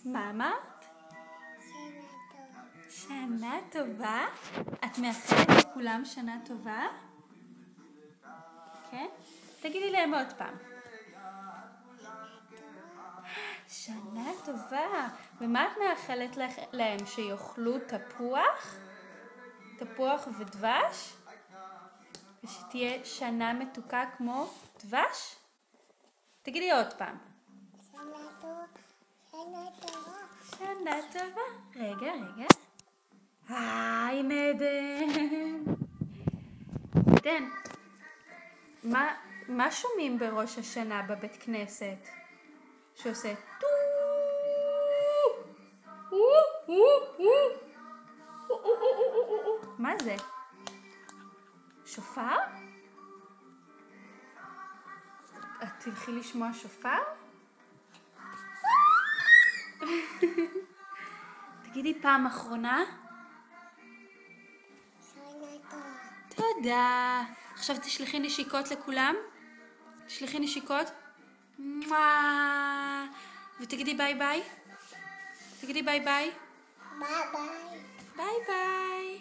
מה אמרת? שנה טובה. את מאחלת לכולם שנה טובה? כן? תגידי להם עוד פעם. שנה טובה. ומה את מאחלת להם? שיאכלו תפוח ודבש? ושתהיה שנה מתוקה כמו דבש? תגידי עוד פעם. שנה טובה. רגע. היי עדן. עדן, מה שומעים בראש השנה בבית כנסת? שעושה טו. מה זה? שופר? את תלכי לשמוע שופר? תגידי פעם אחרונה. תודה. עכשיו תשלחי נשיקות לכולם. תשלחי נשיקות. ותגידי ביי ביי. תגידי ביי ביי. ביי ביי. ביי ביי.